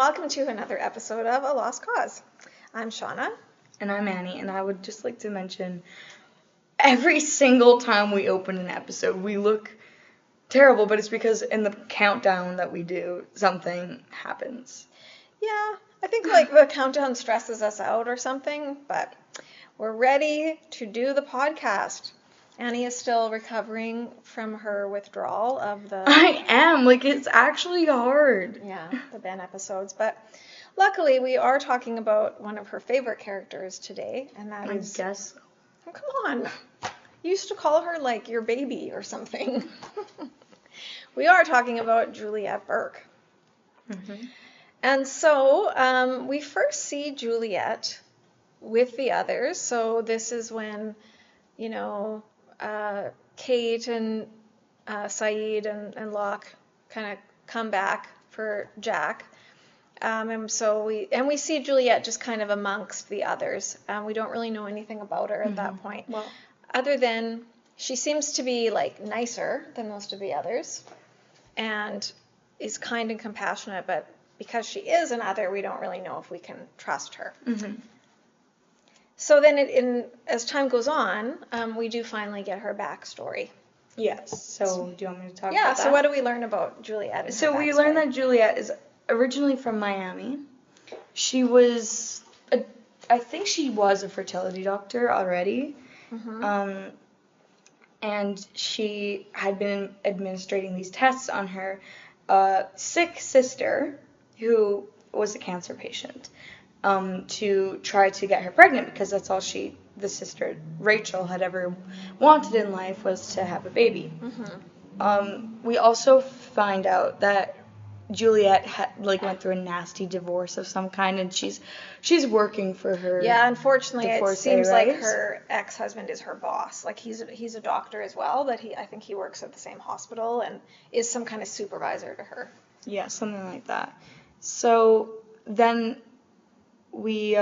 welcome to another episode of A Lost Cause. I'm Shawna. And I'm Annie, and I would just like to mention, every single time we open an episode, we look terrible, but it's because in the countdown that we do, something happens. Yeah, I think like the countdown stresses us out or something, but we're ready to do the podcast. Annie is still recovering from her withdrawal of the... I am, like, it's actually hard. Yeah, the Ben episodes, but luckily we are talking about one of her favorite characters today, and that is... I guess so. Oh, come on. You used to call her like your baby or something. We are talking about Juliet Burke. Mm-hmm. And so we first see Juliet with the others. So this is when, you know, Kate and Saeed and Locke kind of come back for Jack. And we see Juliet just kind of amongst the others. We don't really know anything about her at that point. Well, other than she seems to be like nicer than most of the others and is kind and compassionate, but because she is an other, we don't really know if we can trust her. Mm-hmm. So then as time goes on, we do finally get her backstory. Yes, so do you want me to talk about that? Yeah, so what do we learn about Juliet? So we learn that Juliet is originally from Miami. She was, I think she was a fertility doctor already. Mm-hmm. And she had been administrating these tests on her sick sister, who was a cancer patient, to try to get her pregnant, because that's all the sister, Rachel, had ever wanted in life, was to have a baby. Mm-hmm. We also find out that Juliet went through a nasty divorce of some kind, and she's working for her. Yeah, unfortunately, it divorcee, seems right? like her ex-husband is her boss. Like he's a doctor as well, but I think he works at the same hospital and is some kind of supervisor to her. Yeah, something like that. So then we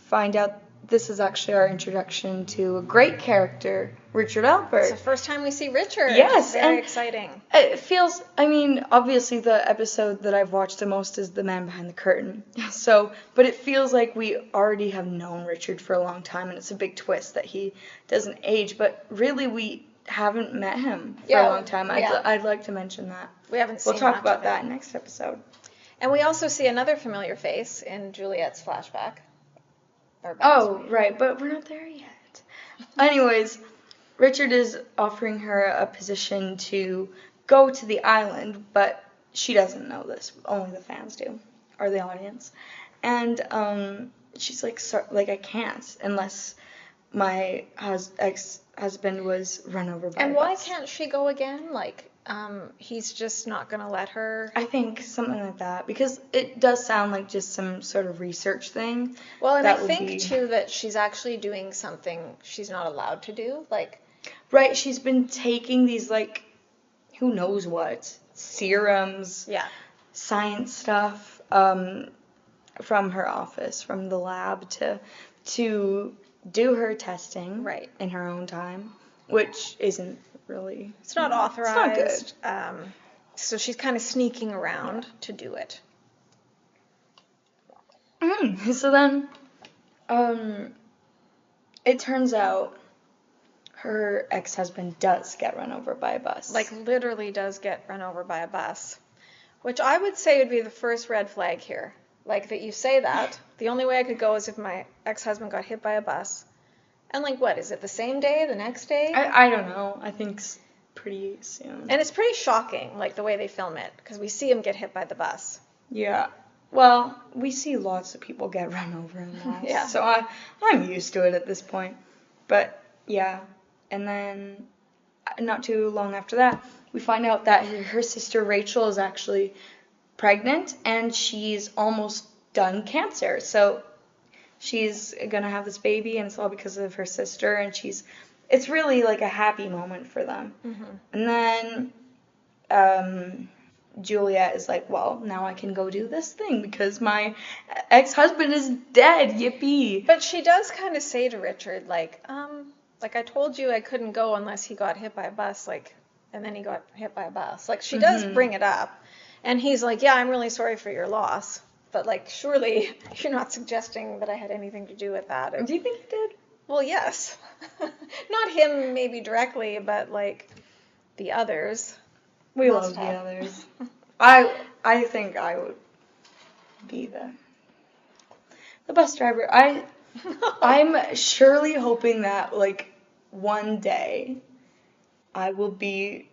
find out this is actually our introduction to a great character, Richard Albert. It's the first time we see Richard. Yes, Very exciting. It feels, obviously the episode that I've watched the most is The Man Behind the Curtain. But it feels like we already have known Richard for a long time, and it's a big twist that he doesn't age, but really we haven't met him for a long time. I'd like to mention that. We haven't seen We'll talk much about of that him. next episode. And we also see another familiar face in Juliet's flashback. Oh, right, but we're not there yet. Anyways, Richard is offering her a position to go to the island, but she doesn't know this. Only the fans do, or the audience. And she's like, I can't unless my ex-husband was run over by a And why bus. can't she go again? He's just not going to let her. I think something like that, because it does sound like just some sort of research thing. Well, and I think, too, that she's actually doing something she's not allowed to do. Right, she's been taking these, who knows what, serums, science stuff, from her office, from the lab, to do her testing in her own time, which isn't really... It's not authorized. It's not good. So she's kind of sneaking around to do it. So then, it turns out her ex-husband does get run over by a bus. Literally does get run over by a bus. Which I would say would be the first red flag here. That you say that. The only way I could go is if my ex-husband got hit by a bus. And what, is it the same day, the next day? I don't know. I think pretty soon. And it's pretty shocking, the way they film it, because we see him get hit by the bus. Yeah. Well, we see lots of people get run over in life. Yeah. So I'm used to it at this point. But, yeah. And then, not too long after that, we find out that her sister Rachel is actually pregnant, and she's almost done cancer. So she's gonna have this baby, and it's all because of her sister, and it's really a happy moment for them. Mm-hmm. And then Juliet is like, well, now I can go do this thing because my ex-husband is dead, yippee. But she does kind of say to Richard, I told you I couldn't go unless he got hit by a bus, and then he got hit by a bus. She does bring it up. And he's like, yeah, I'm really sorry for your loss. but like surely you're not suggesting that I had anything to do with that. Do you think you did? Well, yes. Not him maybe directly, but like the others. We Must love the have. others. I think I would be the bus driver. I'm surely hoping that like one day I will be,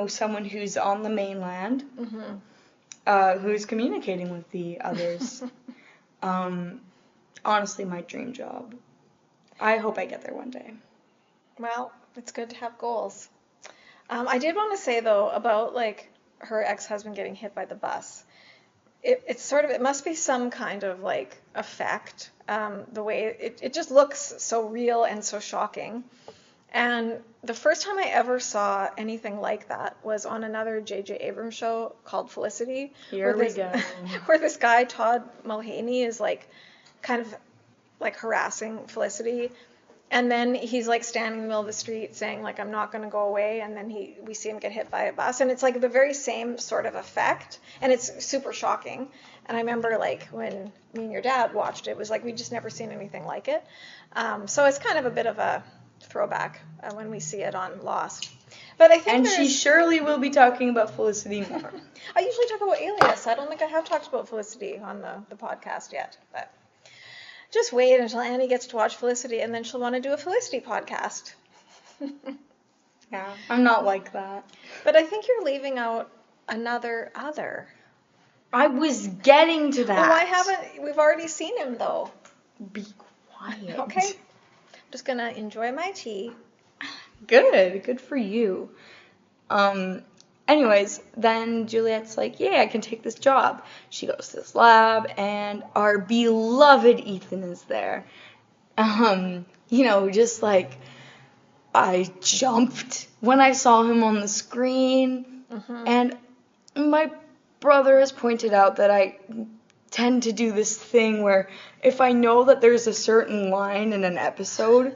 someone who's on the mainland, who's communicating with the others. Honestly, my dream job. I hope I get there one day. Well, it's good to have goals. I did want to say though about like her ex-husband getting hit by the bus. It must be some kind of like effect. The way it just looks so real and so shocking. And the first time I ever saw anything like that was on another J.J. Abrams show called Felicity. Here we go. Where this guy, Todd Mulhaney, is like kind of like harassing Felicity. And then he's like standing in the middle of the street saying like, I'm not going to go away. And then we see him get hit by a bus. And it's like the very same sort of effect. And it's super shocking. And I remember like when me and your dad watched it, it was like we'd just never seen anything like it. So it's kind of a bit of a throwback when we see it on Lost. But I think she surely will be talking about Felicity more. I usually talk about Alias. I don't think I have talked about Felicity on the podcast yet. But just wait until Annie gets to watch Felicity, and then she'll want to do a Felicity podcast. Yeah, I'm not like that. But I think you're leaving out another other. I was getting to that. Well, I haven't. We've already seen him, though. Be quiet. Okay. I'm just going to enjoy my tea. Good for you. Anyways, then Juliet's like, yeah, I can take this job. She goes to this lab, and our beloved Ethan is there. Just like, I jumped when I saw him on the screen. And my brother has pointed out that I tend to do this thing where if I know that there's a certain line in an episode,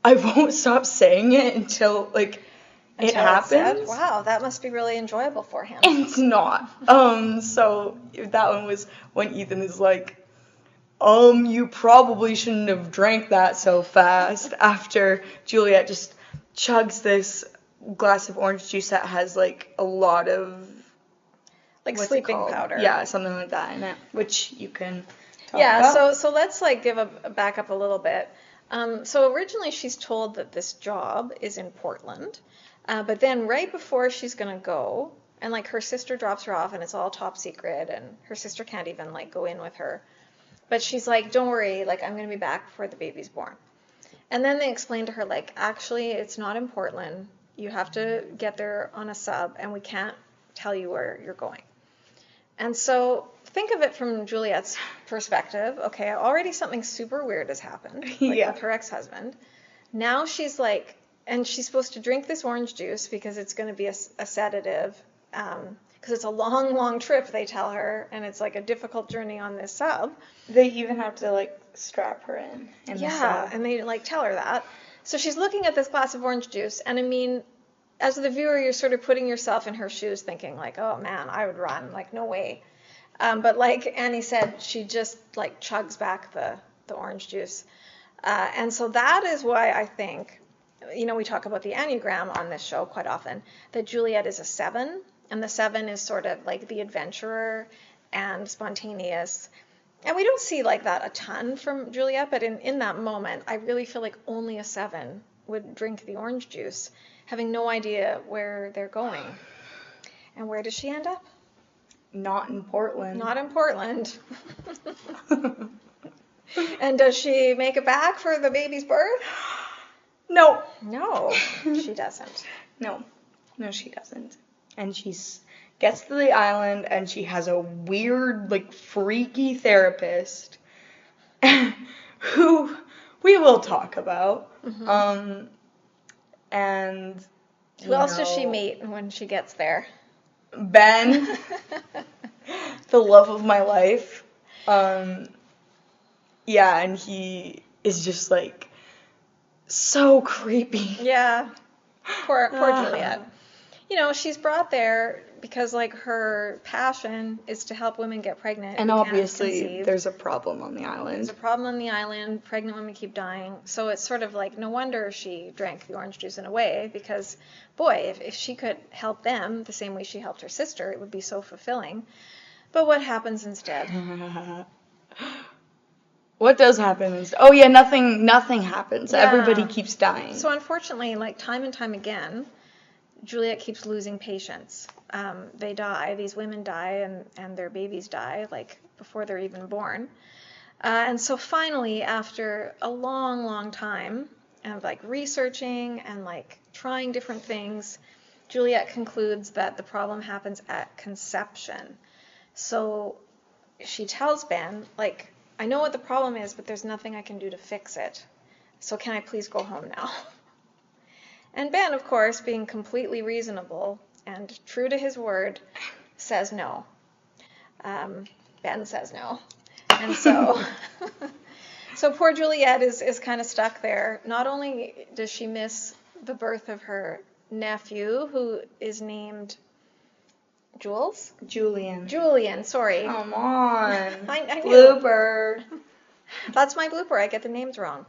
I won't stop saying it until it happens. Wow, that must be really enjoyable for him. It's not. So that one was when Ethan is like, you probably shouldn't have drank that so fast, after Juliet just chugs this glass of orange juice that has like a lot of sleeping powder. Yeah, something like that in it, which you can talk about. So let's give a back up a little bit. So originally she's told that this job is in Portland, but then right before she's gonna go, and her sister drops her off, and it's all top secret, and her sister can't even go in with her. But she's like, don't worry, I'm gonna be back before the baby's born. And then they explain to her actually it's not in Portland. You have to get there on a sub, and we can't tell you where you're going. And so think of it from Juliet's perspective. Okay, already something super weird has happened with her ex-husband. Now she's and she's supposed to drink this orange juice because it's going to be a sedative, because it's a long, long trip, they tell her, and it's a difficult journey on this sub. They even have to strap her in the sub. And they tell her that. So she's looking at this glass of orange juice, and I mean, as the viewer, you're sort of putting yourself in her shoes, thinking oh man, I would run, no way. But like Annie said, she just chugs back the orange juice. And so that is why I think, we talk about the Enneagram on this show quite often, that Juliet is a 7, and the 7 is sort of the adventurer and spontaneous. And we don't see that a ton from Juliet, but in that moment, I really feel only a 7 would drink the orange juice, having no idea where they're going. And where does she end up? Not in Portland. Not in Portland. And does she make it back for the baby's birth? No. No, she doesn't. No, she doesn't. And she gets to the island, and she has a weird, freaky therapist who we will talk about. And who else does she meet when she gets there? Ben, the love of my life. Yeah, and he is just so creepy. Yeah, poor Juliet. she's brought there because like her passion is to help women get pregnant And who can't obviously, conceive. there's a problem on the There's island. a problem on the island. Pregnant women keep dying. So it's sort of like no wonder she drank the orange juice in a way because, boy, if she could help them the same way she helped her sister, it would be so fulfilling. But what happens instead? What does happen? Oh yeah, nothing happens. Yeah. Everybody keeps dying. So unfortunately, like time and time again, Juliet keeps losing patients. They die, these women die, and their babies die, like before they're even born. And so finally, after a long, long time of like researching and like trying different things, Juliet concludes that the problem happens at conception. So she tells Ben, like, I know what the problem is, but there's nothing I can do to fix it. So can I please go home now? And Ben, of course, being completely reasonable and true to his word, says no. Ben says no. And so, so poor Juliet is kind of stuck there. Not only does she miss the birth of her nephew, who is named Julian, sorry. Come on. I knew. Blooper. That's my blooper. I get the names wrong.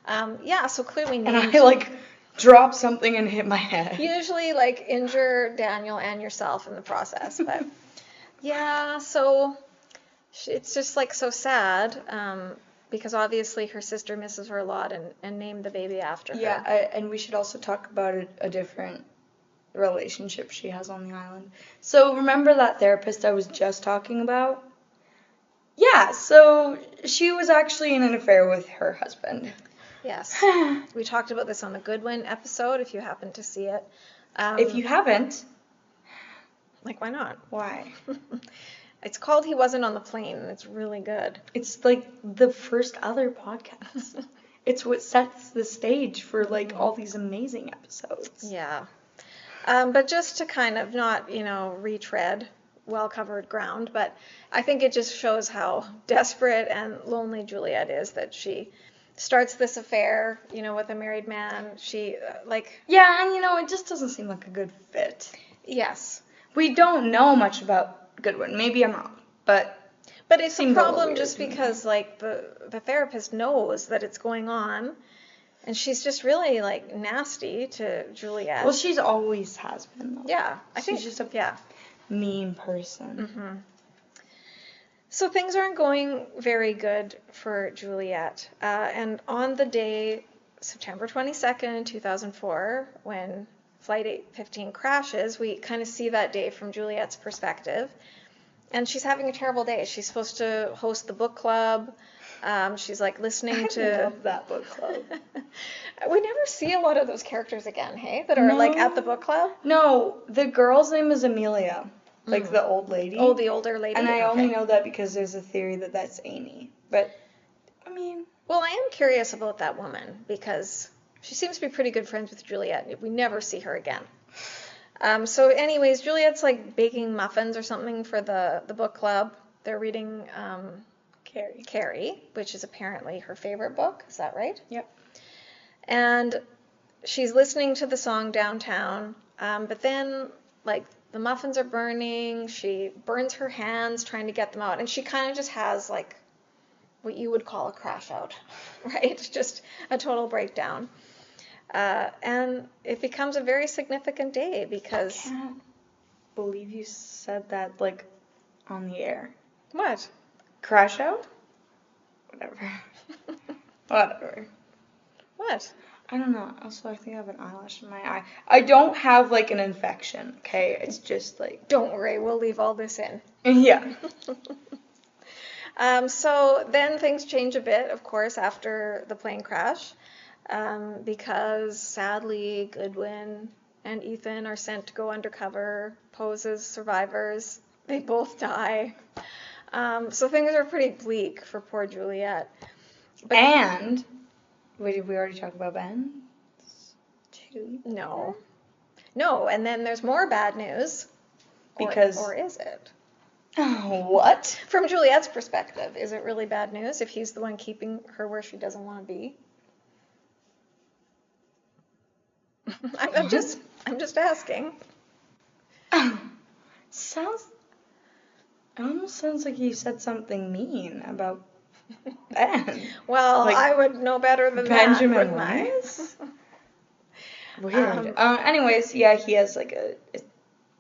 Yeah, so clearly named. And I like dropped something and hit my head. Usually like injure Daniel and yourself in the process, but yeah, so it's just like so sad because obviously her sister misses her a lot and named the baby after her. Yeah, and we should also talk about a different relationship she has on the island. So remember that therapist I was just talking about? Yeah, so she was actually in an affair with her husband. Yes. We talked about this on the Goodwin episode, if you happen to see it. If you haven't. Like, why not? Why? It's called He Wasn't on the Plane, and it's really good. It's like the first other podcast. It's what sets the stage for like all these amazing episodes. Yeah. But just to kind of not, retread well-covered ground, but I think it just shows how desperate and lonely Juliet is that she starts this affair, with a married man. She, Yeah, and it just doesn't seem like a good fit. Yes. We don't know much about Goodwin. Maybe I'm wrong, but it's a problem just because, like, the therapist knows that it's going on, and she's just really, like, nasty to Juliet. Well, she's always has been, though. Yeah. She's just a mean person. Mm-hmm. So things aren't going very good for Juliet. And on the day, September 22nd, 2004, when Flight 815 crashes, we kind of see that day from Juliet's perspective. And she's having a terrible day. She's supposed to host the book club. She's like listening to... I love that book club. We never see a lot of those characters again, hey? That are like at the book club? No, the girl's name is Amelia. Like the old lady. Oh, the older lady. And I only know that because there's a theory that that's Amy. But, I mean... Well, I am curious about that woman because she seems to be pretty good friends with Juliet. We never see her again. So anyways, Juliet's like baking muffins or something for the book club. They're reading Carrie, which is apparently her favorite book. Is that right? Yep. And she's listening to the song Downtown, but then, like, the muffins are burning. She burns her hands trying to get them out. And she kind of just has, like, what you would call a crash out, right? Just a total breakdown. And it becomes a very significant day because... I can't believe you said that, like, on the air. What? Crash out? Whatever. Whatever. What? I don't know. Also, I think I have an eyelash in my eye. I don't have, like, an infection, okay? It's just, like... Don't worry, we'll leave all this in. Yeah. So then things change a bit, of course, after the plane crash, because sadly Goodwin and Ethan are sent to go undercover, pose as survivors. They both die. So things are pretty bleak for poor Juliet. But and... Wait, did we already talk about Ben? No. No, and then there's more bad news. Because... Or is it? What? From Juliet's perspective, is it really bad news if he's the one keeping her where she doesn't want to be? I'm just asking. It almost sounds like you said something mean about Ben. Well, Like, I would know better than Benjamin that, wouldn't I? Linus? Weird. Anyways, yeah, he has like a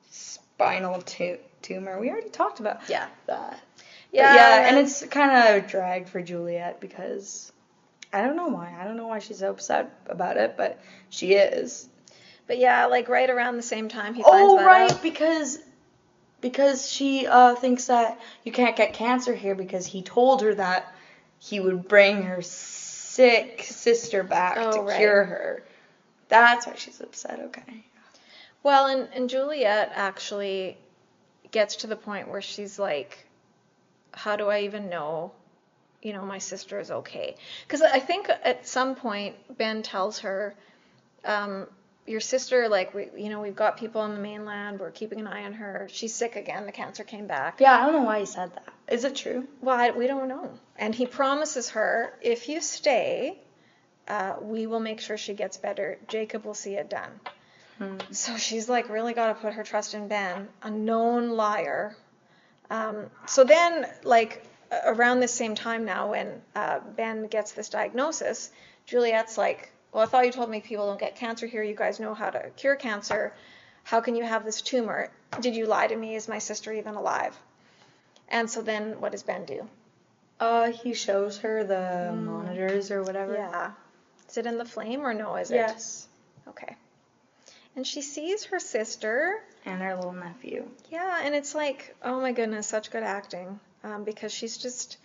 spinal tumor. We already talked about Yeah. that. Yeah, But yeah, and then- it's kind of a drag for Juliet because I don't know why. I don't know why she's so upset about it, but she is. But yeah, like right around the same time he finds that right, out. because she thinks that you can't get cancer here because he told her that he would bring her sick sister back to right. cure her. That's why she's upset. Okay. Well, and Juliet actually gets to the point where she's like, how do I even know, my sister is okay? Because I think at some point Ben tells her, your sister, like, we've got people on the mainland, we're keeping an eye on her. She's sick again, the cancer came back. Yeah, I don't know why he said that. Is it true? Well, we don't know. And he promises her, if you stay, we will make sure she gets better. Jacob will see it done. So she's like really got to put her trust in Ben, a known liar. So then, like, around the same time now when Ben gets this diagnosis, Juliet's like, well, I thought you told me people don't get cancer here. You guys know how to cure cancer. How can you have this tumor? Did you lie to me? Is my sister even alive? And so then what does Ben do? He shows her the monitors or whatever. Yeah. Is it in the flame or no, is it? Yes. Okay. And she sees her sister. And her little nephew. Yeah, and it's like, oh my goodness, such good acting. Because she's just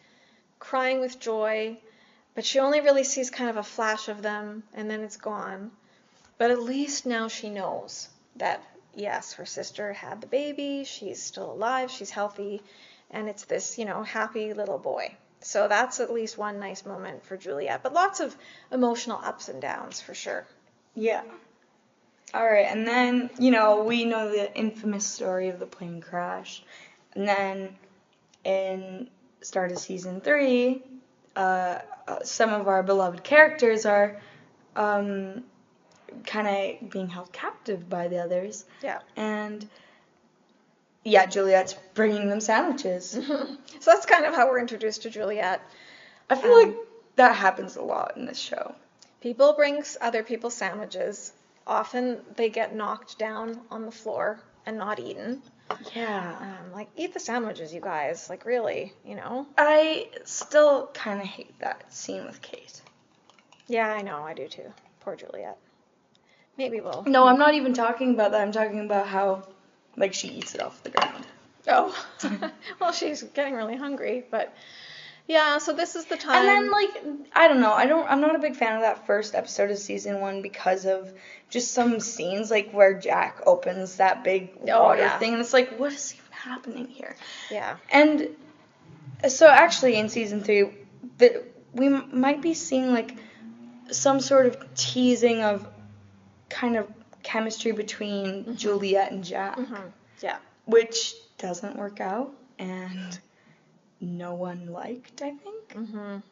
crying with joy, but she only really sees kind of a flash of them, and then it's gone. But at least now she knows that, yes, her sister had the baby, she's still alive, she's healthy, and it's this, happy little boy. So that's at least one nice moment for Juliet, but lots of emotional ups and downs for sure. Yeah. All right, and then, we know the infamous story of the plane crash. And then in start of season 3, some of our beloved characters are kind of being held captive by the others. Yeah. And, yeah, Juliet's bringing them sandwiches. So that's kind of how we're introduced to Juliet. I feel like that happens a lot in this show. People bring other people sandwiches. Often they get knocked down on the floor and not eaten. Yeah. Like, eat the sandwiches, you guys. Like, really, I still kind of hate that scene with Kate. Yeah, I know. I do too. Poor Juliet. Maybe we'll... No, I'm not even talking about that. I'm talking about how, like, she eats it off the ground. Oh. Well, she's getting really hungry, but... Yeah, so this is the time... And then, like, I don't know. I'm not a big fan of that first episode of season 1 because of just some scenes, like, where Jack opens that big water thing. And it's like, what is even happening here? Yeah. And so, actually, in season 3, we might be seeing, like, some sort of teasing of kind of chemistry between Juliet and Jack. Yeah. Which doesn't work out, and... no one liked, I think.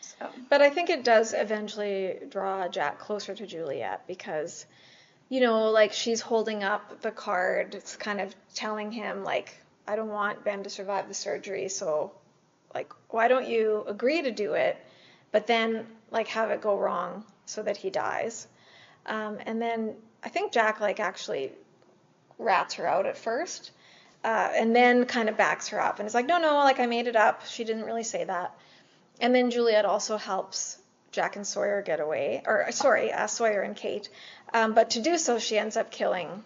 So. But I think it does eventually draw Jack closer to Juliet because, like, she's holding up the card. It's kind of telling him, like, I don't want Ben to survive the surgery, so, like, why don't you agree to do it, but then, like, have it go wrong so that he dies. And then I think Jack, like, actually rats her out at first. And then kind of backs her up and is like, no, like, I made it up. She didn't really say that. And then Juliet also helps Jack and Sawyer get away. Or, sorry, Sawyer and Kate. But to do so, she ends up killing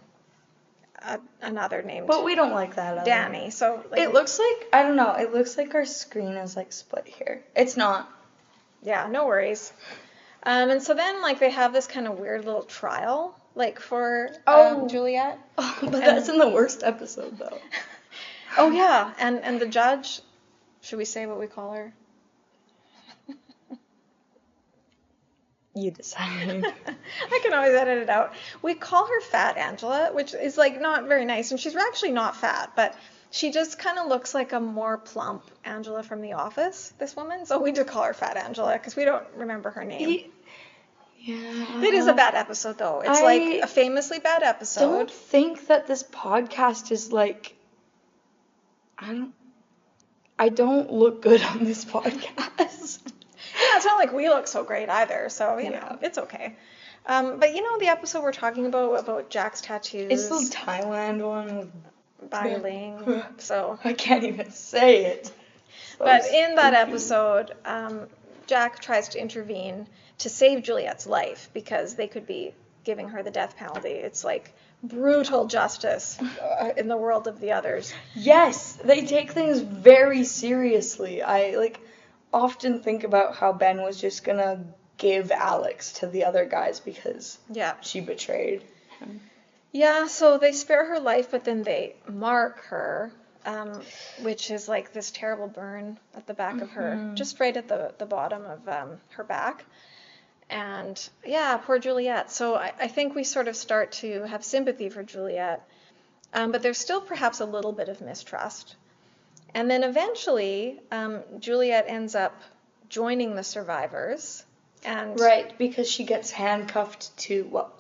another named... But we don't like that. Danny. So, like, it looks like, I don't know, it looks like our screen is, like, split here. It's not. Yeah, no worries. And so then, like, they have this kind of weird little trial, like, for Juliet. Oh, but that's in the worst episode, though. Oh, yeah. And the judge, should we say what we call her? You decide. I can always edit it out. We call her Fat Angela, which is, like, not very nice. And she's actually not fat, but she just kind of looks like a more plump Angela from The Office, this woman. So we just call her Fat Angela because we don't remember her name. Yeah. It is a bad episode, though. It's like a famously bad episode. I don't think that this podcast is, like, I don't look good on this podcast. Yeah, it's not like we look so great either, so, you Yeah. know, it's okay. But you know the episode we're talking about Jack's tattoos? It's the Thailand one with Biling, so. I can't even say it. So But in that stupid. episode, Jack tries to intervene to save Juliet's life because they could be giving her the death penalty. It's like brutal justice in the world of the others. Yes, they take things very seriously. I often think about how Ben was just gonna give Alex to the other guys because she betrayed him. Yeah, so they spare her life, but then they mark her, which is like this terrible burn at the back of her, just right at the bottom of her back. And yeah, poor Juliet. So I think we sort of start to have sympathy for Juliet, but there's still perhaps a little bit of mistrust. And then eventually, Juliet ends up joining the survivors. And right, because she gets handcuffed to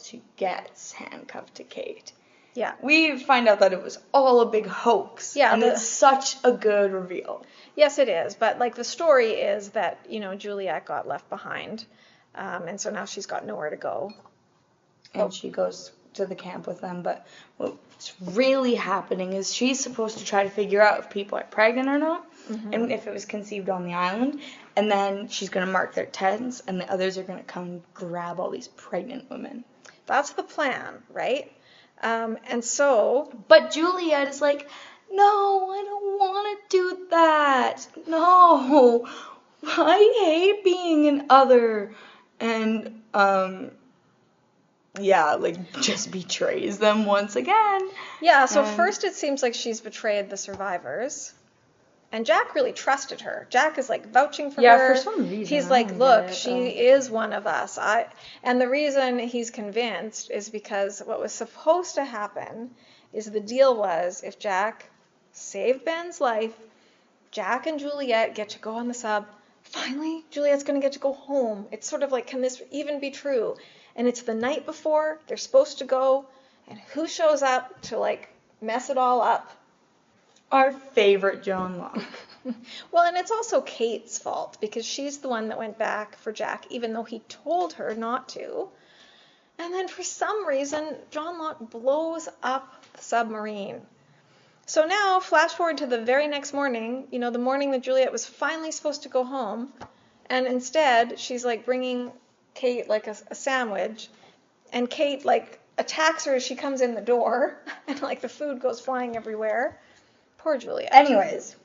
Kate. Yeah. We find out that it was all a big hoax. Yeah. And it's such a good reveal. Yes, it is. But like the story is that, you know, Juliet got left behind. And so now she's got nowhere to go. And she goes to the camp with them. But what's really happening is she's supposed to try to figure out if people are pregnant or not. Mm-hmm. And if it was conceived on the island. And then she's going to mark their tents. And the others are going to come grab all these pregnant women. That's the plan, right? And so... But Juliet is like, no, I don't want to do that. No. I hate being an other. And, just betrays them once again. Yeah, so first it seems like she's betrayed the survivors. And Jack really trusted her. Jack is, like, vouching for her. Yeah, for some reason. He's like, look, she is one of us. And the reason he's convinced is because what was supposed to happen is the deal was if Jack saved Ben's life, Jack and Juliet get to go on the sub. Finally, Juliet's going to get to go home. It's sort of like, can this even be true? And it's the night before they're supposed to go. And who shows up to, like, mess it all up? Our favorite John Locke. Well, and it's also Kate's fault because she's the one that went back for Jack, even though he told her not to. And then for some reason, John Locke blows up the submarine. So now, flash forward to the very next morning, you know, the morning that Juliet was finally supposed to go home, and instead, she's, like, bringing Kate, like, a sandwich, and Kate, like, attacks her as she comes in the door, and, like, the food goes flying everywhere. Poor Juliet. Anyways,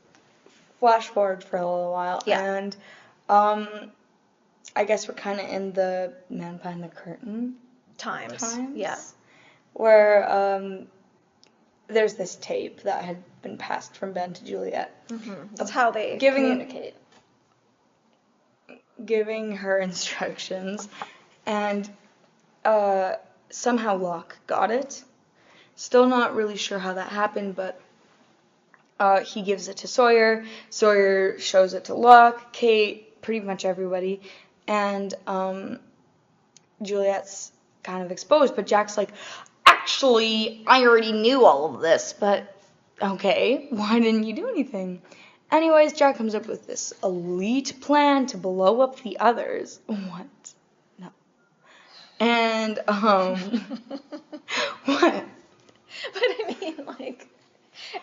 flash forward for a little while, and I guess we're kind of in the Man Behind the Curtain times. Yeah. Where there's this tape that had been passed from Ben to Juliet. Mm-hmm. That's how they communicate. Giving her instructions, and somehow Locke got it. Still not really sure how that happened, but he gives it to Sawyer. Sawyer shows it to Locke, Kate, pretty much everybody, and Juliet's kind of exposed, but Jack's like, actually, I already knew all of this, but okay, why didn't you do anything? Anyways, Jack comes up with this elite plan to blow up the others. What? No. And, what? But I mean, like,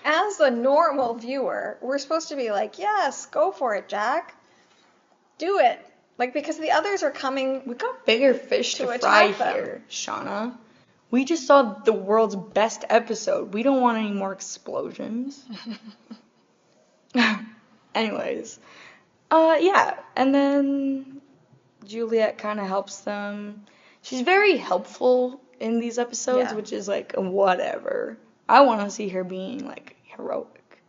as a normal viewer, we're supposed to be like, yes, go for it, Jack. Do it. Like, because the others are coming. We got bigger fish to fry here, Shawna. We just saw the world's best episode. We don't want any more explosions. Anyways. Yeah. And then Juliet kind of helps them. She's very helpful in these episodes, which is like, whatever. I want to see her being, like, heroic.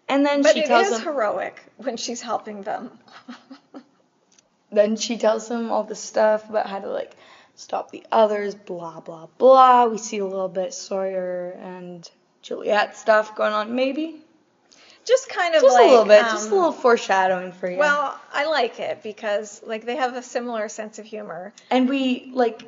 And then she tells them... But it is heroic when she's helping them. Then she tells them all this stuff about how to, like, stop the others, blah, blah, blah. We see a little bit Sawyer and Juliet stuff going on, maybe. Just kind of just like... a little bit, just a little foreshadowing for you. Well, I like it because, like, they have a similar sense of humor. And we, like,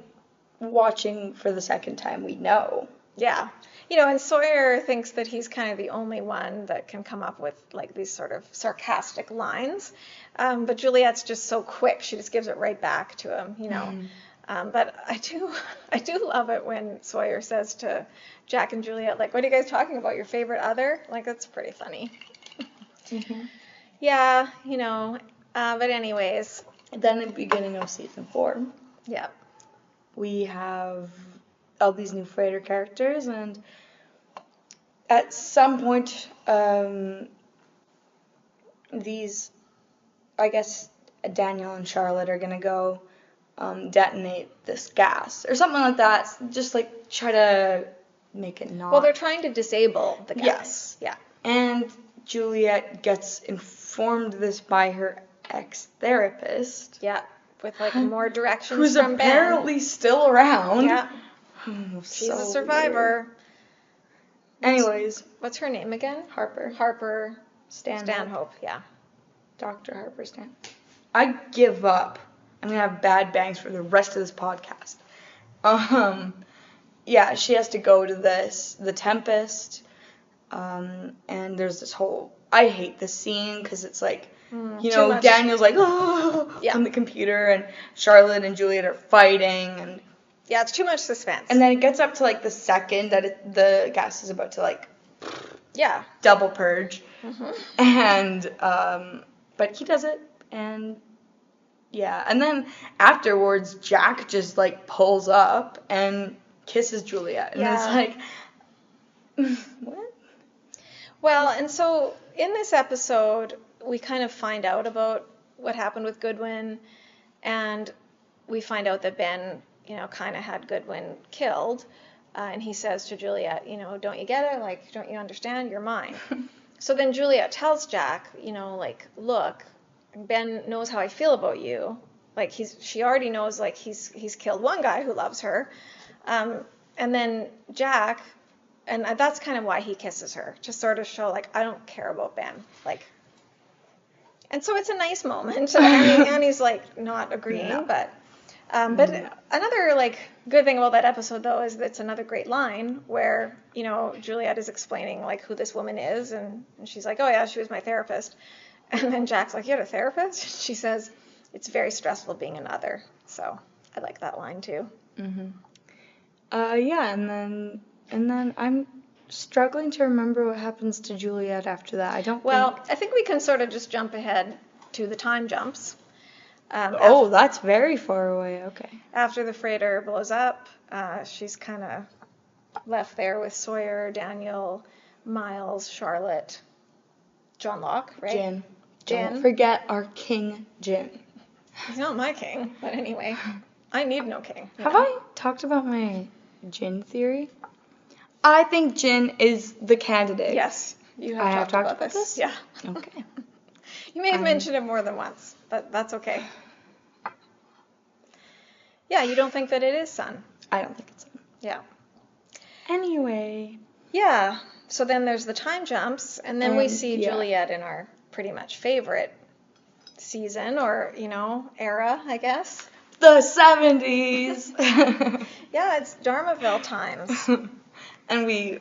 watching for the second time, we know. Yeah. And Sawyer thinks that he's kind of the only one that can come up with like these sort of sarcastic lines. But Juliet's just so quick; she just gives it right back to him. But I do love it when Sawyer says to Jack and Juliet, like, "What are you guys talking about? Your favorite other?" Like, that's pretty funny. Yeah, but anyways. Then at the beginning of season 4, Yeah. we have all these new freighter characters, and at some point, these, I guess, Daniel and Charlotte are gonna go detonate this gas or something like that. Just like try to make it not. Well, they're trying to disable the gas. Yes. Yeah. And Juliet gets informed this by her ex-therapist. Yeah. With like more directions who's from Ben. apparently still around. Yeah. She's a survivor. Weird. Anyways. What's her name again? Harper Stanhope. Yeah. Dr. Harper Stanhope. I give up. I'm going to have bad bangs for the rest of this podcast. Yeah, she has to go to the Tempest. And there's this whole, I hate this scene because it's like, Daniel's like, oh, on the computer, and Charlotte and Juliet are fighting, and yeah, it's too much suspense. And then it gets up to like the second that the gas is about to like, double purge, and but he does it, and and then afterwards Jack just like pulls up and kisses Juliet, and it's like, what? Well, and so in this episode, we kind of find out about what happened with Goodwin, and we find out that Ben, kind of had Goodwin killed, and he says to Juliet, don't you get it? Like, don't you understand? You're mine. So then Juliet tells Jack, like, look, Ben knows how I feel about you. Like, she already knows, like, he's killed one guy who loves her, and then Jack. And that's kind of why he kisses her, to sort of show, like, I don't care about Ben. Like, and so it's a nice moment. Annie's, like, not agreeing, but another, like, good thing about that episode, though, is that it's another great line where, Juliet is explaining, like, who this woman is, and she's like, oh, yeah, she was my therapist. And then Jack's like, you had a therapist? She says, it's very stressful being another. So I like that line, too. And then I'm struggling to remember what happens to Juliet after that. I think we can sort of just jump ahead to the time jumps. That's very far away. Okay. After the freighter blows up, she's kind of left there with Sawyer, Daniel, Miles, Charlotte, John Locke, right? Jin. Jin. Don't forget our king, Jin. He's not my king, but anyway, I need no king. Have I talked about my Jin theory? I think Jin is the candidate. Yes, you have talked about this. Yeah. Okay. You may have mentioned it more than once, but that's okay. Yeah, you don't think that it is Sun? I don't think it's Sun. Yeah. Anyway. Yeah. So then there's the time jumps, and then we see Juliet in our pretty much favorite season or, era, I guess. The 70s. Yeah, it's Dharmaville times. And we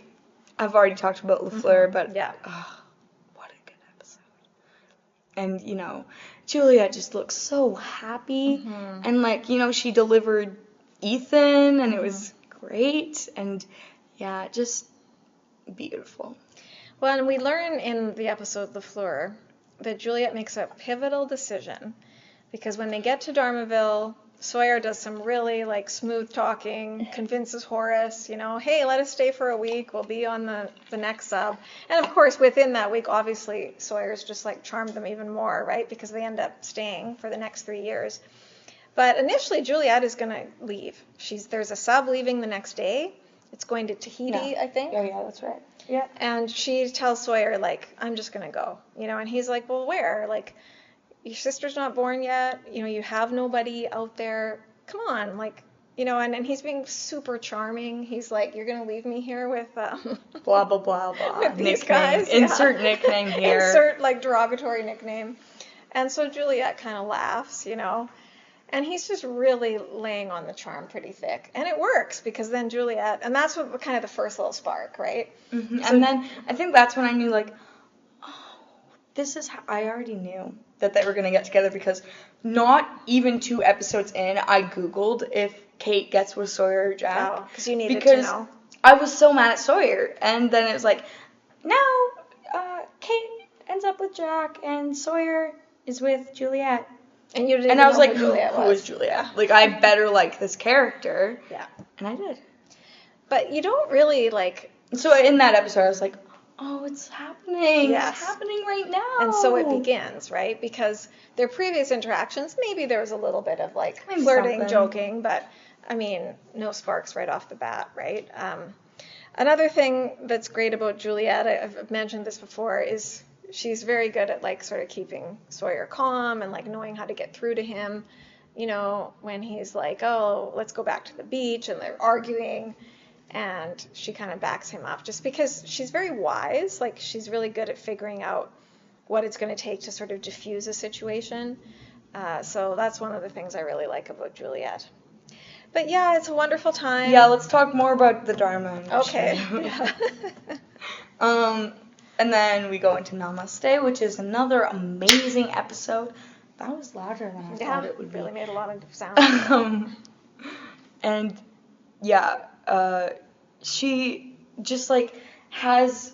have already talked about LaFleur, but what a good episode. And, Juliet just looks so happy. And, like, she delivered Ethan, and it was great. And, just beautiful. Well, and we learn in the episode LaFleur that Juliet makes a pivotal decision because when they get to Dharmaville, Sawyer does some really, like, smooth talking, convinces Horace, hey, let us stay for a week. We'll be on the next sub. And, of course, within that week, obviously, Sawyer's just, like, charmed them even more, right? Because they end up staying for the next 3 years. But initially, Juliet is going to leave. There's a sub leaving the next day. It's going to Tahiti, I think. Oh, yeah, that's right. Yeah. And she tells Sawyer, like, I'm just going to go. And he's like, well, where? Like, your sister's not born yet, you have nobody out there, come on, like, and he's being super charming. He's like, you're going to leave me here with, blah, blah, blah, blah. with these guys. Insert nickname here. Insert, like, derogatory nickname. And so Juliet kind of laughs, And he's just really laying on the charm pretty thick. And it works because then Juliet, and that's what kind of the first little spark, right? Mm-hmm. So, and then I think that's when I knew, like, oh, this is how I already knew that they were going to get together, because not even 2 episodes in, I Googled if Kate gets with Sawyer or Jack. Oh, because you needed to know. I was so mad at Sawyer. And then it was like, now Kate ends up with Jack and Sawyer is with Juliet. And you didn't and know I was like, who Juliet was. Who is Juliet? Like, I better like this character. Yeah. And I did. But you don't really, like... So in that episode, I was like, oh, it's happening. Yes. It's happening right now. And so it begins, right? Because their previous interactions, maybe there was a little bit of, like, Maybe flirting, something. joking, but, I mean, no sparks right off the bat, right? Another thing that's great about Juliet, I've mentioned this before, is she's very good at, like, sort of keeping Sawyer calm and, like, knowing how to get through to him. You know, when he's like, oh, let's go back to the beach, and they're arguing, and she kind of backs him up just because she's very wise. Like, she's really good at figuring out what it's going to take to sort of diffuse a situation. So that's one of the things I really like about Juliet. But yeah, it's a wonderful time. Yeah, let's talk more about the Dharma. Okay. And then we go into Namaste, which is another amazing episode. That was louder than I thought it would be. Really made a lot of sound. And yeah, she just like has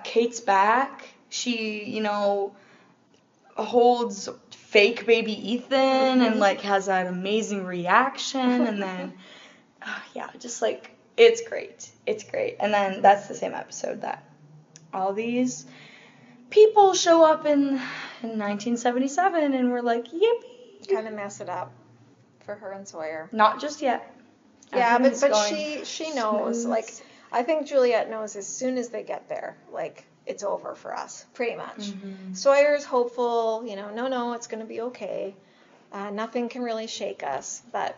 Kate's back. She, you know, holds fake baby Ethan and like has that amazing reaction, and then yeah, just like it's great. It's great. And then that's the same episode that all these people show up in 1977, and we're like, yippee. Kind of mess it up for her and Sawyer. Not just yet. Yeah, but she knows. Smooth. Like, I think Juliet knows as soon as they get there, like, it's over for us, pretty much. Mm-hmm. Sawyer's hopeful, you know, no, it's going to be okay. Nothing can really shake us, but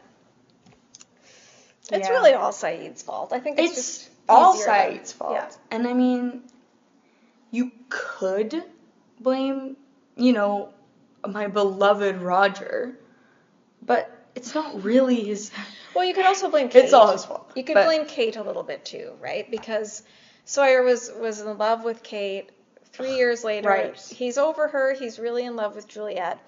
it's really all Saeed's fault. I think it's just all Saeed's fault. Yeah. And I mean, you could blame, you know, my beloved Roger, but it's not really his. Well, you could also blame Kate. It's all his fault. You could blame Kate a little bit too, right? Because Sawyer was in love with Kate. 3 years later, right. He's over her. He's really in love with Juliet.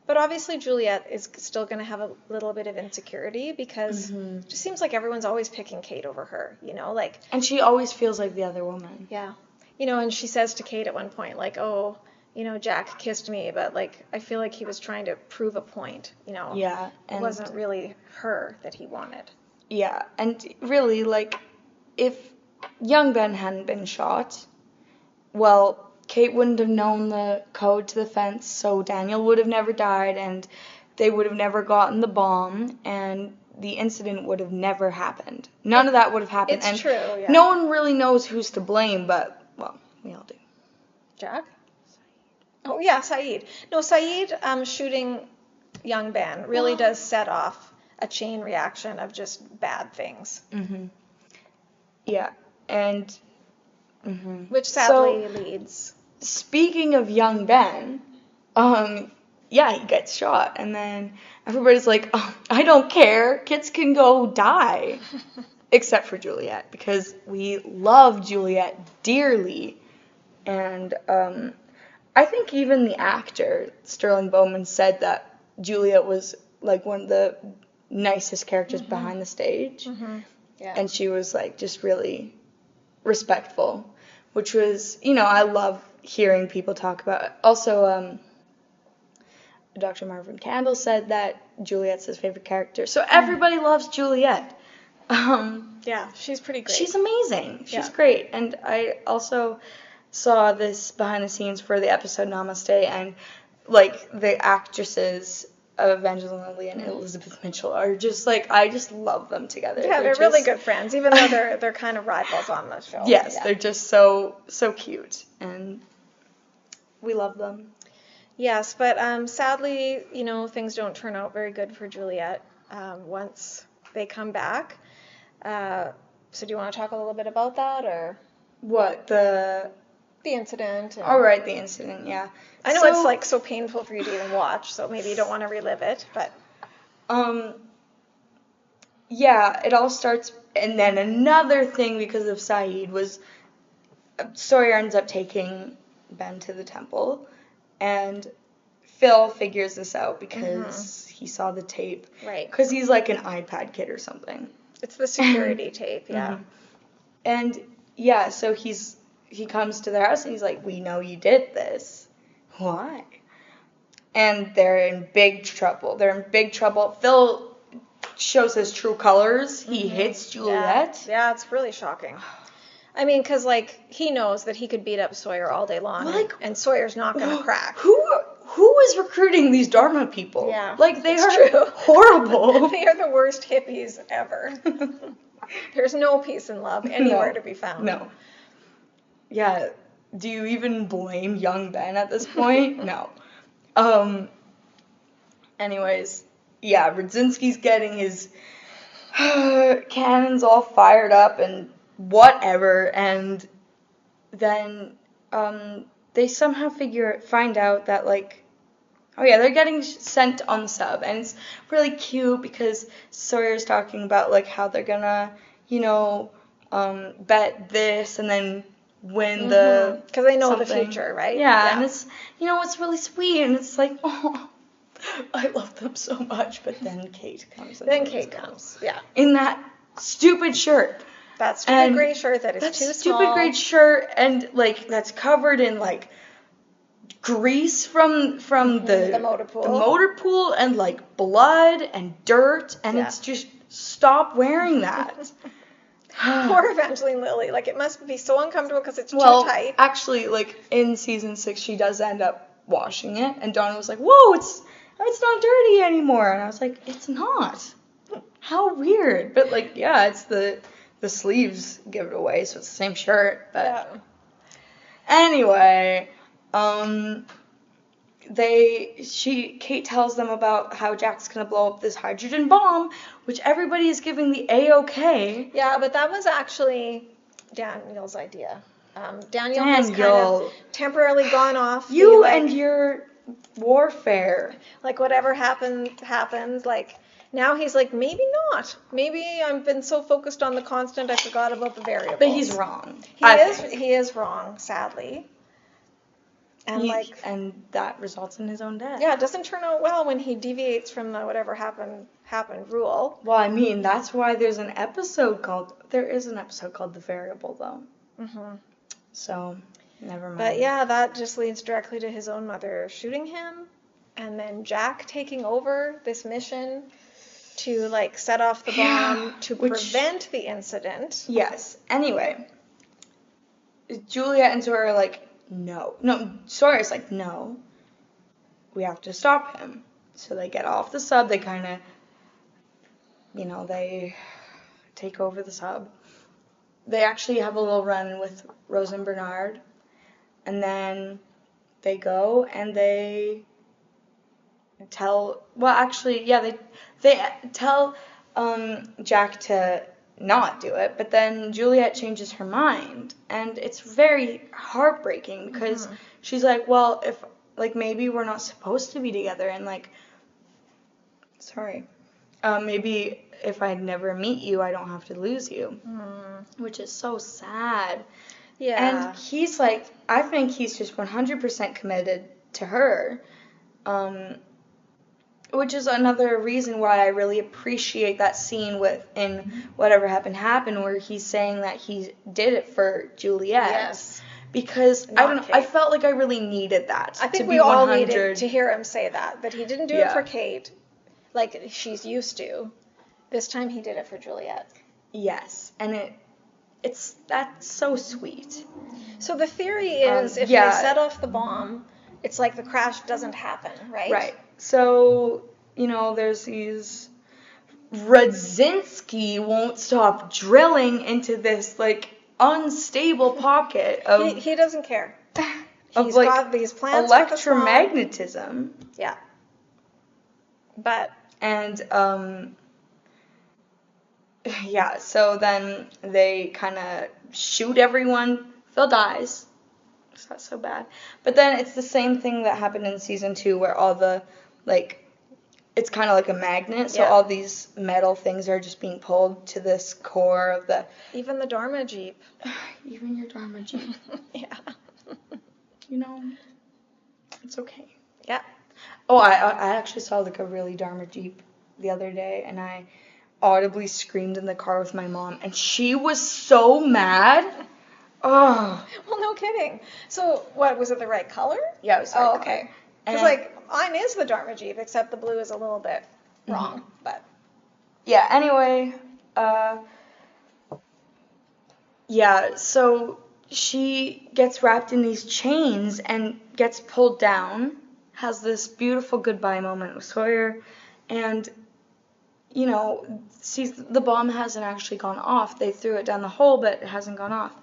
But obviously Juliet is still going to have a little bit of insecurity because it just seems like everyone's always picking Kate over her, you know, like. And she always feels like the other woman. Yeah. You know, and she says to Kate at one point, like, oh, you know, Jack kissed me, but, like, I feel like he was trying to prove a point, you know. Yeah. It wasn't really her that he wanted. Yeah. And really, like, if young Ben hadn't been shot, well, Kate wouldn't have known the code to the fence, so Daniel would have never died, and they would have never gotten the bomb, and the incident would have never happened. None of that would have happened. It's true, yeah. No one really knows who's to blame, but, well, we all do. Jack? Oh, yeah, Saeed. No, Saeed shooting young Ben really does set off a chain reaction of just bad things. Mm-hmm. Yeah, and... Which sadly leads. Speaking of young Ben, yeah, he gets shot, and then everybody's like, oh, I don't care, kids can go die. Except for Juliet, because we love Juliet dearly. And I think even the actor, Sterling Bowman, said that Juliet was like one of the nicest characters behind the stage. Yeah. And she was like just really respectful, which was, you know, I love hearing people talk about it. Also, Dr. Marvin Candle said that Juliet's his favorite character. So everybody loves Juliet. Yeah, she's pretty great. She's amazing. She's great. And I also saw this behind the scenes for the episode Namaste, and like the actresses of Evangeline Lilly and Elizabeth Mitchell are just like, I just love them together. Yeah, they're really good friends, even though they're kind of rivals on the show. Yes, they're just so cute, and we love them. Yes, but sadly, you know, things don't turn out very good for Juliet once they come back. So do you want to talk a little bit about that, or? What, the The incident. All right, the incident, yeah. I know it's like so painful for you to even watch, so maybe you don't want to relive it, but. Yeah, it all starts, and then another thing because of Saeed was Sawyer ends up taking Ben to the temple, and Phil figures this out because he saw the tape. Right. Because he's like an iPad kid or something. It's the security tape, yeah. Mm-hmm. And yeah, so he comes to their house and he's like, "We know you did this. Why?" And they're in big trouble. Phil shows his true colors. He hits Juliet. Yeah, it's really shocking. I mean, because, like, he knows that he could beat up Sawyer all day long, and Sawyer's not going to crack. Who is recruiting these Dharma people? Yeah, like, they are horrible. They are the worst hippies ever. There's no peace and love anywhere to be found. No. Yeah, do you even blame young Ben at this point? No. Anyways, yeah, Radzinski's getting his cannons all fired up and whatever, and then they somehow find out that, like, oh yeah, they're getting sent on the sub, and it's really cute because Sawyer's talking about, like, how they're gonna, bet this and then win the because they know something. the future, right? Yeah, and it's, it's really sweet, and it's like, oh, I love them so much, but then Kate comes. Yeah. In that stupid shirt. That stupid gray shirt that is too small. That stupid gray shirt, and, like, that's covered in, like, grease from the motor pool and, like, blood and dirt, and it's just, stop wearing that. Poor Evangeline Lilly. Like, it must be so uncomfortable because it's too tight. Actually, like, in season 6, she does end up washing it, and Donna was like, whoa, it's not dirty anymore. And I was like, it's not. How weird. But, like, yeah, it's the sleeves give it away, so it's the same shirt. But yeah. Anyway, Kate tells them about how Jack's gonna blow up this hydrogen bomb, which everybody is giving the A-OK. Yeah, but that was actually Daniel's idea. Daniel has kind of temporarily gone off. You and your warfare. Like, whatever happens. Like, now he's like, maybe not. Maybe I've been so focused on the constant I forgot about the variables. But he's wrong. He is wrong, sadly. And and that results in his own death. Yeah, it doesn't turn out well when he deviates from the whatever happened rule. Well, I mean, that's why there is an episode called The Variable, though. Mm-hmm. So, never mind. But yeah, that just leads directly to his own mother shooting him, and then Jack taking over this mission to, like, set off the bomb to prevent the incident. Yes. Anyway, Juliet and Sawyer are like, no, Sawyer's like, no, we have to stop him. So they get off the sub, they kind of, they take over the sub. They actually have a little run with Rose and Bernard, and then they go and they tell, they tell Jack to not do it, but then Juliet changes her mind, and it's very heartbreaking because she's like, well, if, like, maybe we're not supposed to be together, and, like, maybe if I never meet you, I don't have to lose you, which is so sad. Yeah. And he's like, I think he's just 100% committed to her, which is another reason why I really appreciate that scene in Whatever Happened, where he's saying that he did it for Juliet. Yes. Because, I felt like I really needed that. I think we all needed to hear him say that he didn't do it for Kate, like she's used to. This time he did it for Juliet. Yes, and that's so sweet. So the theory is, if they set off the bomb, it's like the crash doesn't happen, right? Right. So, there's these... Radzinski won't stop drilling into this, like, unstable pocket of... He doesn't care. He's got these plans electromagnetism. Yeah. But... And, so then they kind of shoot everyone. Phil dies. It's not so bad. But then it's the same thing that happened in season 2 where all the, like, it's kind of like a magnet, so all these metal things are just being pulled to this core of the... Even the Dharma Jeep. Even your Dharma Jeep. Yeah. You know, it's okay. Yeah. Oh, I actually saw, like, a really Dharma Jeep the other day, and I audibly screamed in the car with my mom, and she was so mad. Oh. Well, no kidding. So, what, was it the right color? Yeah, it was the right color. Okay. Because, like, mine is the Dharma Jeep, except the blue is a little bit wrong, but... Yeah, anyway, yeah, so she gets wrapped in these chains and gets pulled down, has this beautiful goodbye moment with Sawyer, and, you know, sees the bomb hasn't actually gone off. They threw it down the hole, but it hasn't gone off.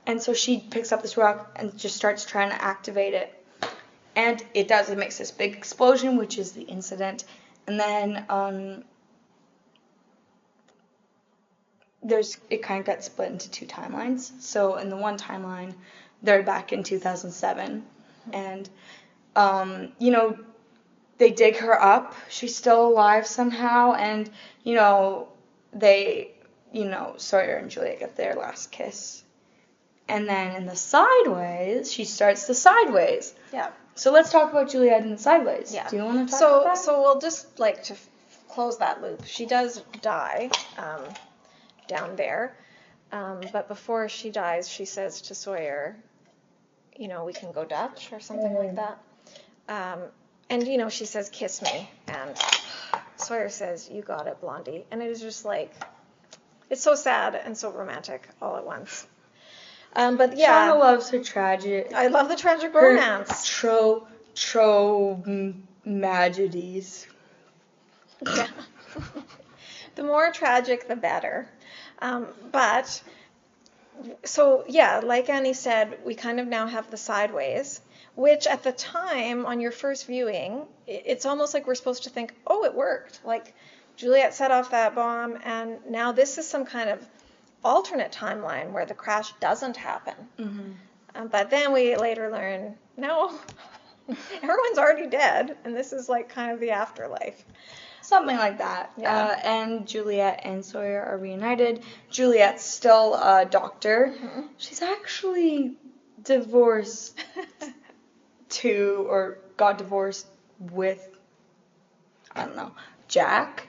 And so she picks up this rock and just starts trying to activate it. And it does. It makes this big explosion, which is the incident. And then it kind of got split into 2 timelines. So in the one timeline, they're back in 2007. And, you know, they dig her up. She's still alive somehow. And, you know, Sawyer and Juliet get their last kiss. And then in the sideways, she starts the sideways. Yeah. So let's talk about Juliet in the sideways. Yeah. Do you want to talk about that? So we'll just, like, to close that loop. She does die down there. But before she dies, she says to Sawyer, you know, we can go Dutch or something like that. And, you know, she says, kiss me. And Sawyer says, you got it, Blondie. And it is just like, it's so sad and so romantic all at once. But yeah. Shawna loves her tragic. I love the tragic romance. Tragedies. Yeah. The more tragic, the better. But, so yeah, like Annie said, we kind of now have the sideways, which at the time, on your first viewing, it's almost like we're supposed to think, oh, it worked. Like, Juliet set off that bomb, and now this is some kind of alternate timeline where the crash doesn't happen. Mm-hmm. But then we later learn, no, everyone's already dead, and this is like kind of the afterlife. Something like that. Yeah. And Juliet and Sawyer are reunited. Juliet's still a doctor. Mm-hmm. She's actually divorced got divorced with, I don't know, Jack.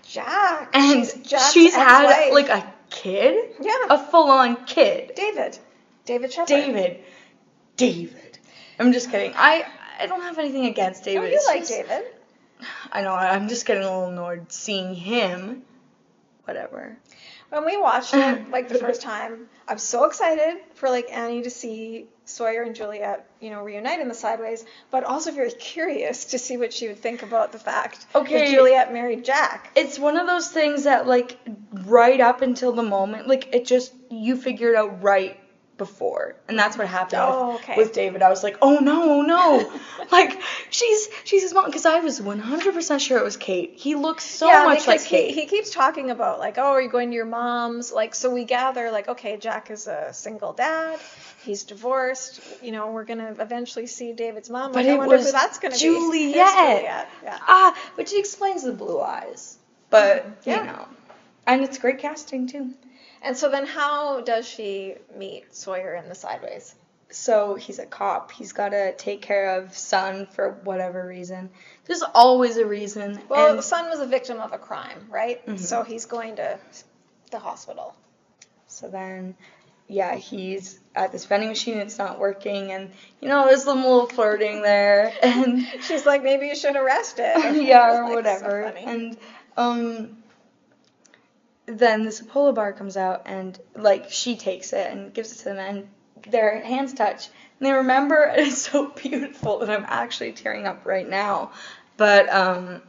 And she's had, ex-wife. Like, a kid? Yeah. A full-on kid. David Shepard. David. I'm just kidding. I don't have anything against David. Oh, you like David. I know, I'm just getting a little annoyed seeing him. Whatever. When we watched it, like, the first time, I was so excited for, like, Annie to see Sawyer and Juliet, you know, reunite in the sideways, but also very curious to see what she would think about the fact that Juliet married Jack. It's one of those things that, like, right up until the moment, like, it just, you figure it out right before. And that's what happened with David. I was like, oh no. Like, she's his mom. Because I was 100% sure it was Kate. He looks so much like Kate. He keeps talking about, like, oh, are you going to your mom's? Like, so we gather, like, okay, Jack is a single dad. He's divorced. You know, we're going to eventually see David's mom. But I wonder who that's going to be. Juliet. Yeah. Which explains the blue eyes. But, you know. And it's great casting, too. And so then how does she meet Sawyer in the sideways? So he's a cop. He's got to take care of Son for whatever reason. There's always a reason. Well, the Son was a victim of a crime, right? Mm-hmm. So he's going to the hospital. So then, yeah, he's at this vending machine. It's not working. And, you know, there's some little flirting there. And she's like, maybe you should arrest it. Yeah, or whatever. So and then this Apollo bar comes out, and, like, she takes it and gives it to them, and their hands touch. And they remember, and it's so beautiful that I'm actually tearing up right now. But, well,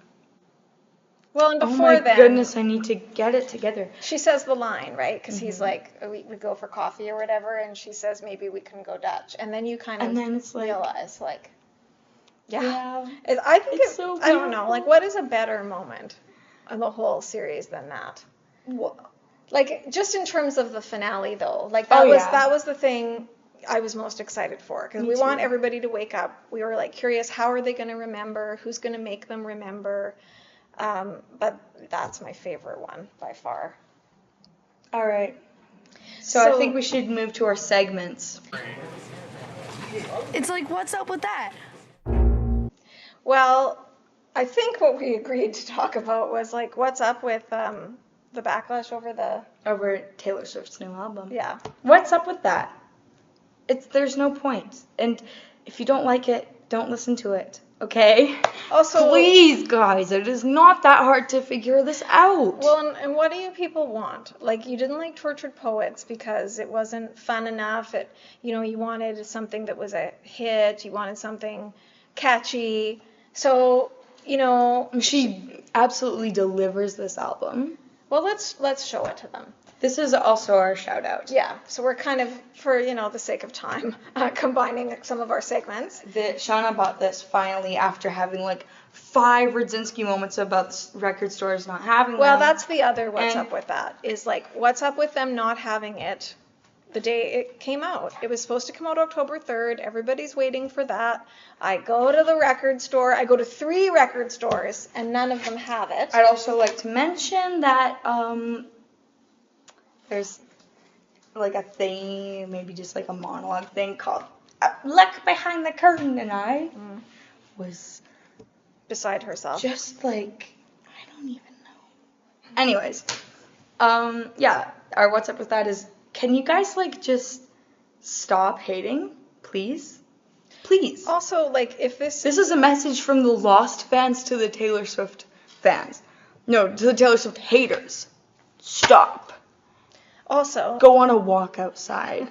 and before oh my goodness, I need to get it together. She says the line, right? Because he's like, we go for coffee or whatever, and she says, maybe we can go Dutch. And then you kind of realize, like, yeah. I think it's so beautiful. I don't know, like, what is a better moment in the whole series than that? Like, just in terms of the finale, though, like, that was the thing I was most excited for, because Me we want too. everybody to wake up. We were like curious, how are they going to remember? Who's going to make them remember? But that's my favorite one by far. All right. So I think we should move to our segments. It's like, what's up with that? Well, I think what we agreed to talk about was like, what's up with the backlash over Taylor Swift's new album. Yeah. What's up with that? There's no point. And if you don't like it, don't listen to it. Okay? Also, please, guys, it is not that hard to figure this out. Well, and what do you people want? Like, you didn't like Tortured Poets because it wasn't fun enough. You wanted something that was a hit. You wanted something catchy. So, she absolutely delivers this album. Well, let's show it to them. This is also our shout out. Yeah, so we're kind of, for the sake of time, combining some of our segments. Shawna bought this finally after having like 5 Radzinski moments about record stores not having Well, them. that's the other what's up with that, is like, what's up with them not having it the day it came out. It was supposed to come out October 3rd. Everybody's waiting for that. I go to the record store. I go to 3 record stores, and none of them have it. I'd also like to mention that there's like a thing, maybe just like a monologue thing called Look Behind the Curtain, and I was beside herself. Just like, I don't even know. Anyways, yeah, our what's up with that is, can you guys like just stop hating, please? Please. Also, like, if this is a message from the Lost fans to the Taylor Swift fans. No, to the Taylor Swift haters. Stop. Also, go on a walk outside.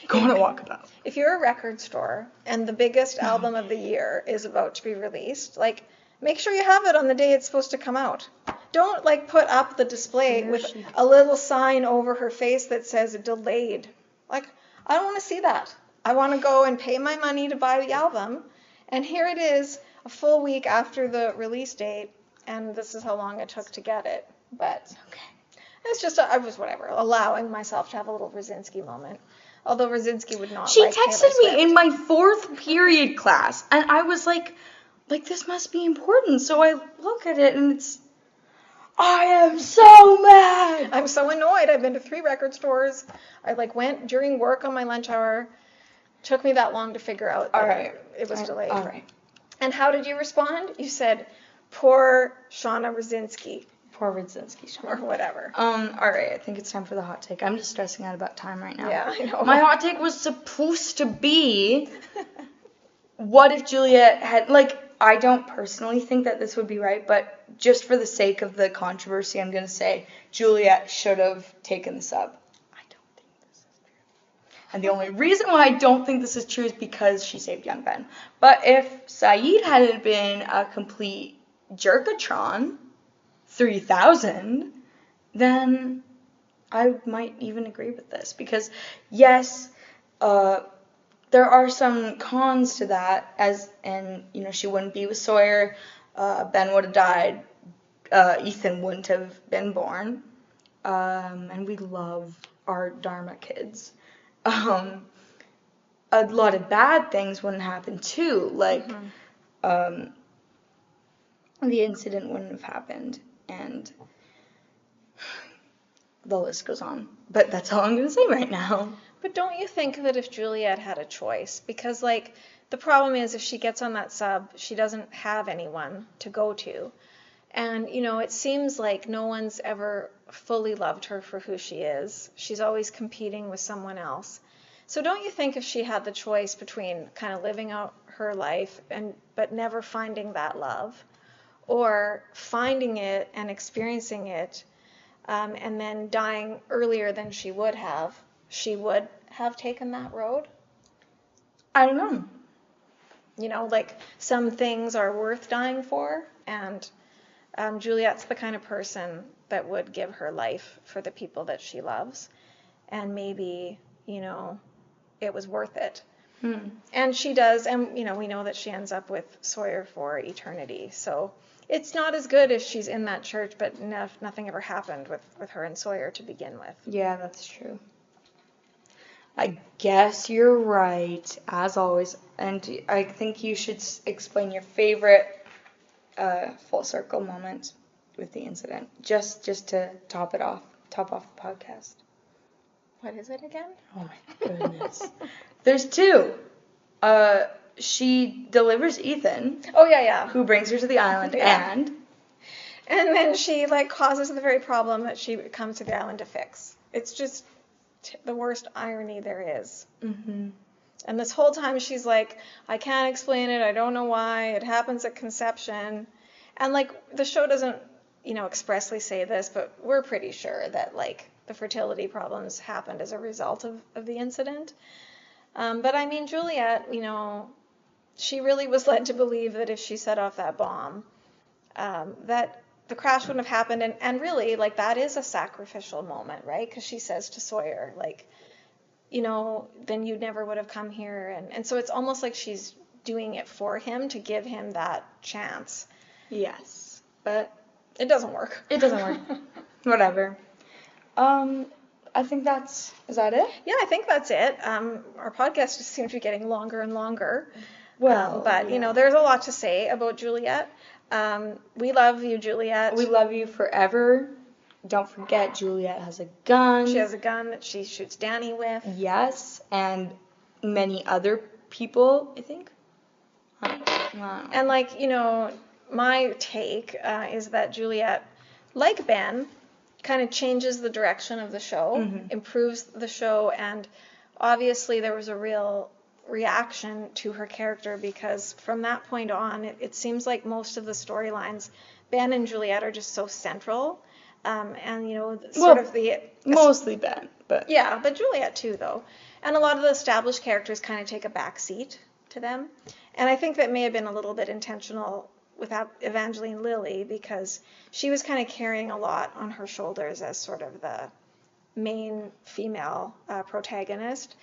Go on a walkabout. If you're a record store and the biggest album of the year is about to be released, like, make sure you have it on the day it's supposed to come out. Don't, like, put up the display with a little sign over her face that says delayed. Like, I don't want to see that. I want to go and pay my money to buy the album, and here it is a full week after the release date, and this is how long it took to get it. But okay. It's just, I was allowing myself to have a little Radzinski moment. Although Radzinski would not. She texted me in my 4th period class, and I was like, this must be important. So I look at it, and I am so mad. I'm so annoyed. I've been to 3 record stores. I went during work on my lunch hour. Took me that long to figure out that it was delayed. All right. And how did you respond? You said, poor Shawna Radzinski. Poor Radzinski, Shawna. Or whatever. All right. I think it's time for the hot take. I'm just stressing out about time right now. Yeah, I know. My hot take was supposed to be, what if Juliet had, I don't personally think that this would be right, but just for the sake of the controversy, I'm going to say Juliet should have taken the sub. And the only reason why I don't think this is true is because she saved young Ben. But if Saeed hadn't been a complete jerkatron, 3000, then I might even agree with this. Because, yes, there are some cons to that, she wouldn't be with Sawyer, Ben would have died, Ethan wouldn't have been born, and we love our Dharma kids. A lot of bad things wouldn't happen too, the incident wouldn't have happened, and the list goes on. But that's all I'm going to say right now. But don't you think that if Juliet had a choice, because the problem is if she gets on that sub, she doesn't have anyone to go to. And, it seems like no one's ever fully loved her for who she is. She's always competing with someone else. So don't you think if she had the choice between kind of living out her life but never finding that love, or finding it and experiencing it, and then dying earlier than she would have taken that road? I don't know. Some things are worth dying for, and Juliet's the kind of person that would give her life for the people that she loves, and maybe, it was worth it. And she does, and, we know that she ends up with Sawyer for eternity, so it's not as good if she's in that church, but nothing ever happened with her and Sawyer to begin with. Yeah, that's true. I guess you're right, as always. And I think you should explain your favorite full circle moment with the incident, just to top off the podcast. What is it again? Oh my goodness. There's two. She delivers Ethan. Oh, yeah. Who brings her to the island, Yeah. and then she, like, causes the very problem that she comes to the island to fix. It's just the worst irony there is. Mm-hmm. And this whole time she's like, I can't explain it, I don't know why, it happens at conception. And, like, the show doesn't, expressly say this, but we're pretty sure that, like, the fertility problems happened as a result of the incident. But, I mean, Juliet, she really was led to believe that if she set off that bomb, that the crash wouldn't have happened. And really, like, that is a sacrificial moment, right? Because she says to Sawyer, like, then you never would have come here. And so it's almost like she's doing it for him to give him that chance. Yes, but it doesn't work. It doesn't work. Whatever. I think is that it? Yeah, I think that's it. Our podcast just seems to be getting longer and longer. Well, but, there's a lot to say about Juliet. We love you, Juliet. We love you forever. Don't forget, Juliet has a gun. She has a gun that she shoots Danny with. Yes, and many other people, I think. And, like, my take is that Juliet, like Ben, kind of changes the direction of the show, improves the show, and obviously there was a real reaction to her character because from that point on, it seems like most of the storylines, Ben and Juliet are just so central. And, mostly Ben, but... Yeah, but Juliet too, though. And a lot of the established characters kind of take a back seat to them. And I think that may have been a little bit intentional with Evangeline Lilly because she was kind of carrying a lot on her shoulders as sort of the main female protagonist.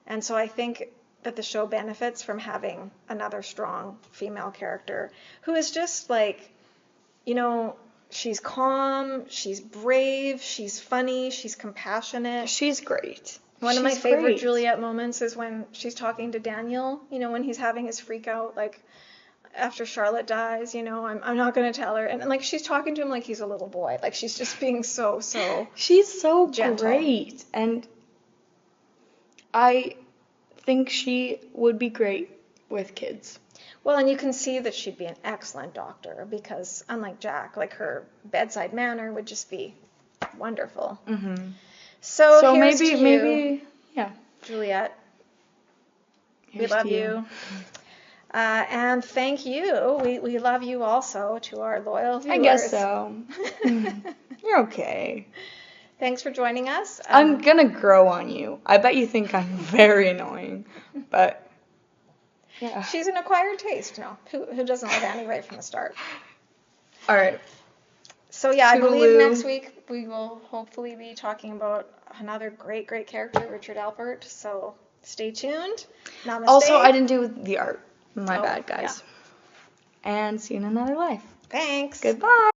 And so I think that the show benefits from having another strong female character who is just like, she's calm, she's brave, she's funny, she's compassionate. She's great. One of my favorite Juliet moments is when she's talking to Daniel, when he's having his freak out, like, after Charlotte dies, I'm not going to tell her. And, like, she's talking to him like he's a little boy. Like, she's just being so She's so gentle. Great. And I think she would be great with kids. Well, and you can see that she'd be an excellent doctor because, unlike Jack, like, her bedside manner would just be wonderful. Mm-hmm. So here's maybe, to you, yeah, Juliet. Here's we love to you. And thank you. We love you also, to our loyal viewers. I guess so. You're okay. Thanks for joining us. I'm gonna grow on you. I bet you think I'm very annoying, but yeah. She's an acquired taste. No, who doesn't love Annie right from the start? All right. So yeah, I believe Toodaloo. next week we will hopefully be talking about another great character, Richard Alpert. So stay tuned. Namaste. Also, I didn't do the art. My bad, guys. Yeah. And see you in another life. Thanks. Goodbye.